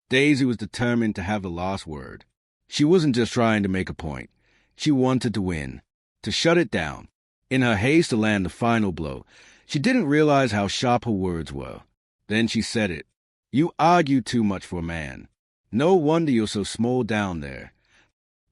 Daisy was determined to have the last word. She wasn't just trying to make a point. She wanted to win, to shut it down. In her haste to land the final blow, she didn't realize how sharp her words were. Then she said it. "You argue too much for a man. No wonder you're so small down there."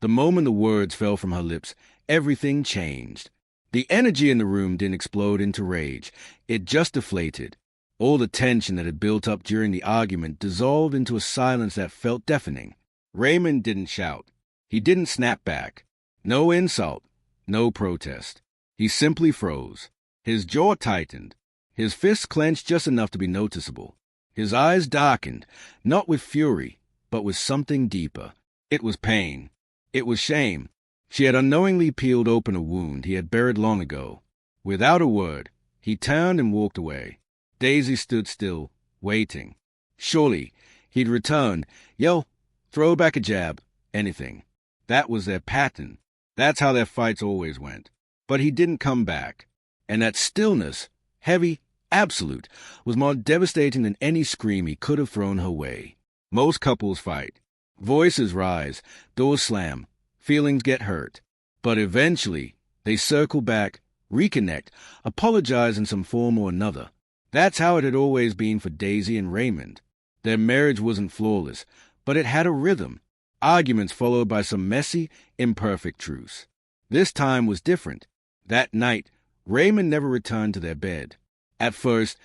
The moment the words fell from her lips, everything changed. The energy in the room didn't explode into rage. It just deflated. All the tension that had built up during the argument dissolved into a silence that felt deafening. Raymond didn't shout. He didn't snap back. No insult. No protest. He simply froze. His jaw tightened. His fists clenched just enough to be noticeable. His eyes darkened, not with fury, but with something deeper. It was pain. It was shame. She had unknowingly peeled open a wound he had buried long ago. Without a word, he turned and walked away. Daisy stood still, waiting. Surely, he'd return, yell, throw back a jab, anything. That was their pattern. That's how their fights always went. But he didn't come back. And that stillness, heavy, absolute, was more devastating than any scream he could have thrown her way. Most couples fight. Voices rise, doors slam, feelings get hurt. But eventually, they circle back, reconnect, apologize in some form or another. That's how it had always been for Daisy and Raymond. Their marriage wasn't flawless, but it had a rhythm. Arguments followed by some messy, imperfect truce. This time was different. That night, Raymond never returned to their bed. At first,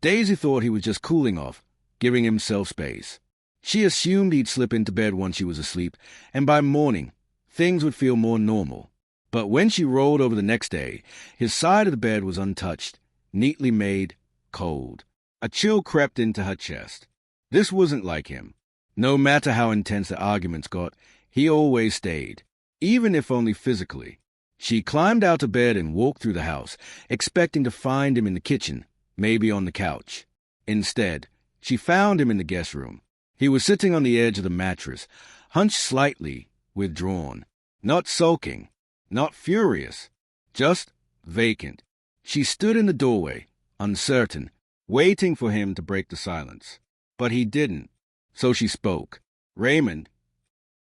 Daisy thought he was just cooling off, giving himself space. She assumed he'd slip into bed once she was asleep, and by morning, things would feel more normal. But when she rolled over the next day, his side of the bed was untouched, neatly made, cold. A chill crept into her chest. This wasn't like him. No matter how intense the arguments got, he always stayed, even if only physically. She climbed out of bed and walked through the house, expecting to find him in the kitchen, maybe on the couch. Instead, she found him in the guest room. He was sitting on the edge of the mattress, hunched slightly, withdrawn. Not sulking, not furious, just vacant. She stood in the doorway, uncertain, waiting for him to break the silence. But he didn't. So she spoke. "Raymond."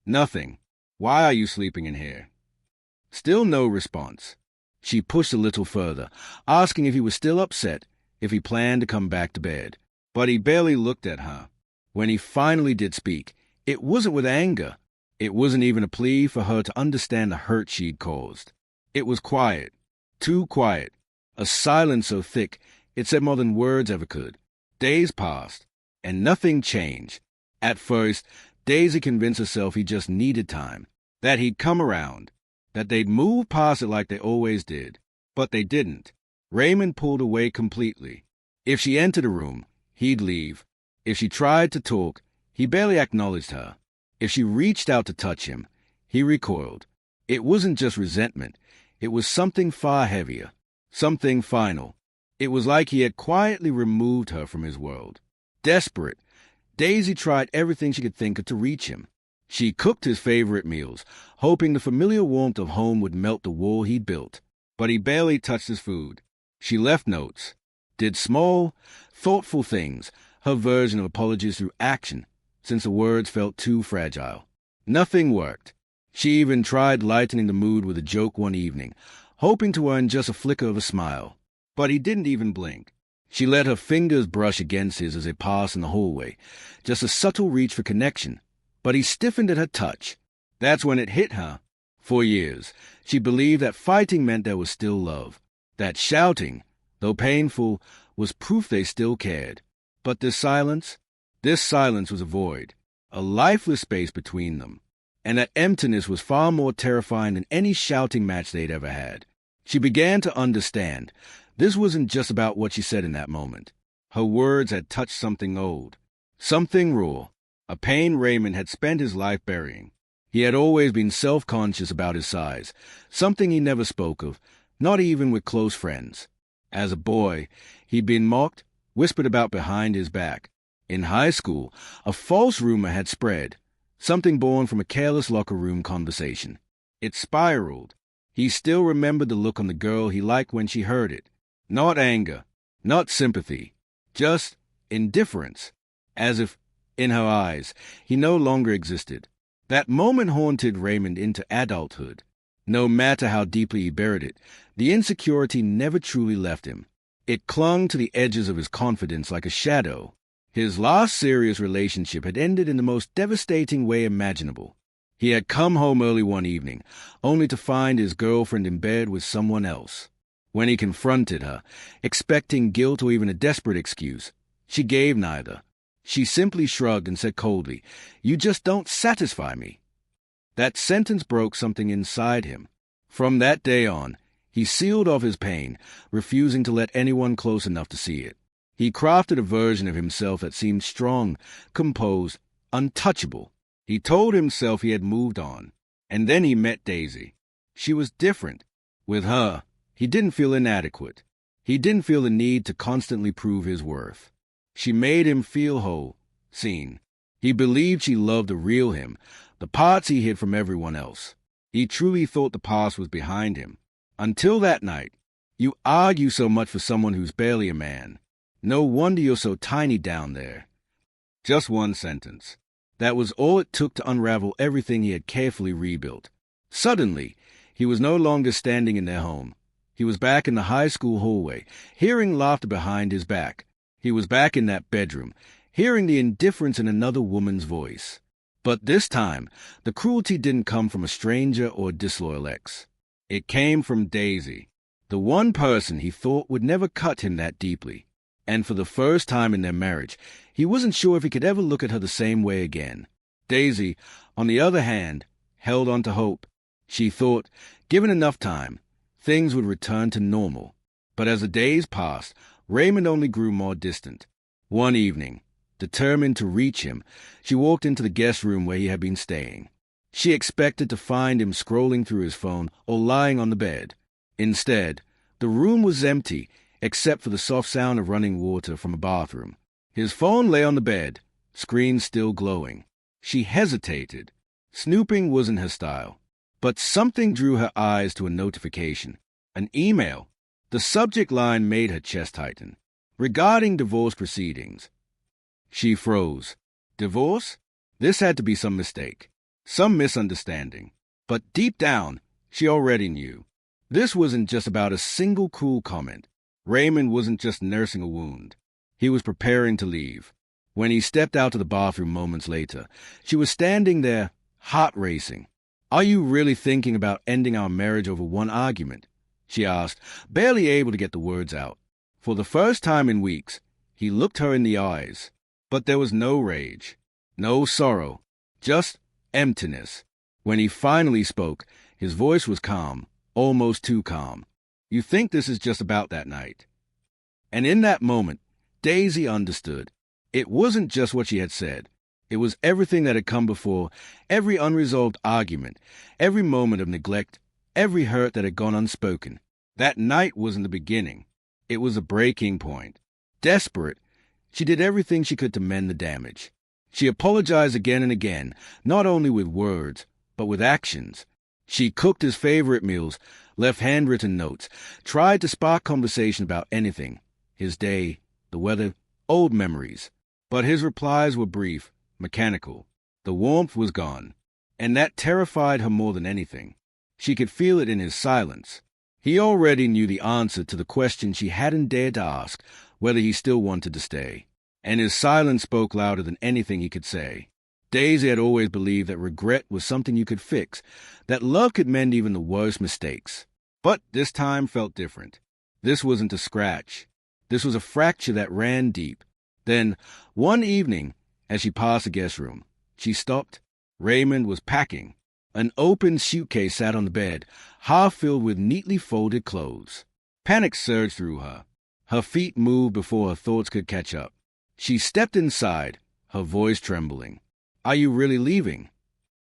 "Nothing. Why are you sleeping in here?" Still no response. She pushed a little further, asking if he was still upset, if he planned to come back to bed. But he barely looked at her. When he finally did speak, it wasn't with anger. It wasn't even a plea for her to understand the hurt she'd caused. It was quiet. Too quiet. A silence so thick, it said more than words ever could. Days passed, and nothing changed. At first, Daisy convinced herself he just needed time, that he'd come around, that they'd move past it like they always did. But they didn't. Raymond pulled away completely. If she entered a room, he'd leave. If she tried to talk, he barely acknowledged her. If she reached out to touch him, he recoiled. It wasn't just resentment. It was something far heavier, something final. It was like he had quietly removed her from his world. Desperate, Daisy tried everything she could think of to reach him. She cooked his favorite meals, hoping the familiar warmth of home would melt the wall he'd built. But he barely touched his food. She left notes, did small, thoughtful things, her version of apologies through action, since the words felt too fragile. Nothing worked. She even tried lightening the mood with a joke one evening, hoping to earn just a flicker of a smile. But he didn't even blink. She let her fingers brush against his as they passed in the hallway, just a subtle reach for connection. But he stiffened at her touch. That's when it hit her. For years, she believed that fighting meant there was still love, that shouting, though painful, was proof they still cared. But this silence was a void, a lifeless space between them. And that emptiness was far more terrifying than any shouting match they'd ever had. She began to understand. This wasn't just about what she said in that moment. Her words had touched something old, something raw, a pain Raymond had spent his life burying. He had always been self-conscious about his size, something he never spoke of, not even with close friends. As a boy, he'd been mocked, whispered about behind his back. In high school, a false rumor had spread, something born from a careless locker room conversation. It spiraled. He still remembered the look on the girl he liked when she heard it. Not anger, not sympathy, just indifference, as if In her eyes, he no longer existed. That moment haunted Raymond into adulthood. No matter how deeply he buried it, the insecurity never truly left him. It clung to the edges of his confidence like a shadow. His last serious relationship had ended in the most devastating way imaginable. He had come home early one evening, only to find his girlfriend in bed with someone else. When he confronted her, expecting guilt or even a desperate excuse, she gave neither. She simply shrugged and said coldly, "You just don't satisfy me." That sentence broke something inside him. From that day on, he sealed off his pain, refusing to let anyone close enough to see it. He crafted a version of himself that seemed strong, composed, untouchable. He told himself he had moved on. And then he met Daisy. She was different. With her, he didn't feel inadequate. He didn't feel the need to constantly prove his worth. She made him feel whole, seen. He believed she loved the real him, the parts he hid from everyone else. He truly thought the past was behind him. Until that night. You argue so much for someone who's barely a man. No wonder you're so tiny down there. Just one sentence. That was all it took to unravel everything he had carefully rebuilt. Suddenly, he was no longer standing in their home. He was back in the high school hallway, hearing laughter behind his back. He was back in that bedroom, hearing the indifference in another woman's voice. But this time, the cruelty didn't come from a stranger or a disloyal ex. It came from Daisy, the one person he thought would never cut him that deeply. And for the first time in their marriage, he wasn't sure if he could ever look at her the same way again. Daisy, on the other hand, held on to hope. She thought, given enough time, things would return to normal. But as the days passed, Raymond only grew more distant. One evening, determined to reach him, she walked into the guest room where he had been staying. She expected to find him scrolling through his phone or lying on the bed. Instead, the room was empty, except for the soft sound of running water from a bathroom. His phone lay on the bed, screen still glowing. She hesitated. Snooping wasn't her style. But something drew her eyes to a notification. An email. The subject line made her chest tighten. Regarding divorce proceedings. She froze. Divorce? This had to be some mistake. Some misunderstanding. But deep down, she already knew. This wasn't just about a single cruel comment. Raymond wasn't just nursing a wound. He was preparing to leave. When he stepped out to the bathroom moments later, she was standing there, heart racing. "Are you really thinking about ending our marriage over one argument?" she asked, barely able to get the words out. For the first time in weeks, he looked her in the eyes. But there was no rage, no sorrow, just emptiness. When he finally spoke, his voice was calm, almost too calm. "You think this is just about that night?" And in that moment, Daisy understood. It wasn't just what she had said. It was everything that had come before, every unresolved argument, every moment of neglect, every hurt that had gone unspoken. That night wasn't the beginning. It was a breaking point. Desperate, she did everything she could to mend the damage. She apologized again and again, not only with words, but with actions. She cooked his favorite meals, left handwritten notes, tried to spark conversation about anything, his day, the weather, old memories. But his replies were brief, mechanical. The warmth was gone, and that terrified her more than anything. She could feel it in his silence. He already knew the answer to the question she hadn't dared to ask, whether he still wanted to stay. And his silence spoke louder than anything he could say. Daisy had always believed that regret was something you could fix, that love could mend even the worst mistakes. But this time felt different. This wasn't a scratch. This was a fracture that ran deep. Then, one evening, as she passed the guest room, she stopped. Raymond was packing. An open suitcase sat on the bed, half filled with neatly folded clothes. Panic surged through her. Her feet moved before her thoughts could catch up. She stepped inside, her voice trembling. "Are you really leaving?"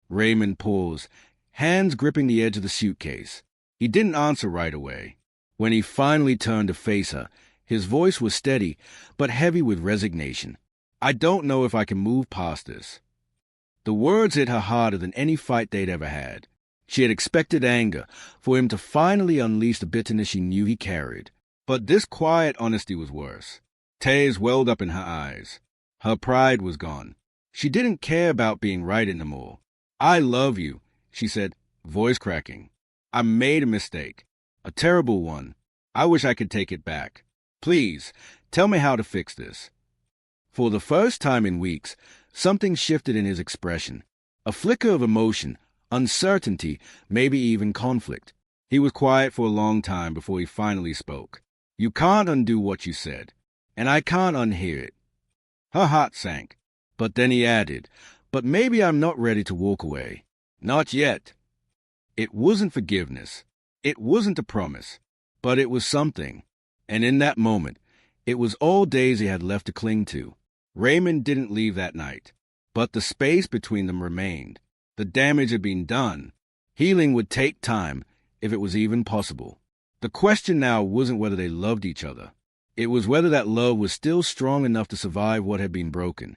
Raymond paused, hands gripping the edge of the suitcase. He didn't answer right away. When he finally turned to face her, his voice was steady, but heavy with resignation. "I don't know if I can move past this." The words hit her harder than any fight they'd ever had. She had expected anger, for him to finally unleash the bitterness she knew he carried. But this quiet honesty was worse. Tears welled up in her eyes. Her pride was gone. She didn't care about being right anymore. "I love you," she said, voice cracking. "I made a mistake. A terrible one. I wish I could take it back. Please, tell me how to fix this." For the first time in weeks, something shifted in his expression. A flicker of emotion, uncertainty, maybe even conflict. He was quiet for a long time before he finally spoke. "You can't undo what you said, and I can't unhear it." Her heart sank. But then he added, "But maybe I'm not ready to walk away. Not yet." It wasn't forgiveness. It wasn't a promise. But it was something. And in that moment, it was all Daisy had left to cling to. Raymond didn't leave that night. But the space between them remained. The damage had been done. Healing would take time, if it was even possible. The question now wasn't whether they loved each other. It was whether that love was still strong enough to survive what had been broken.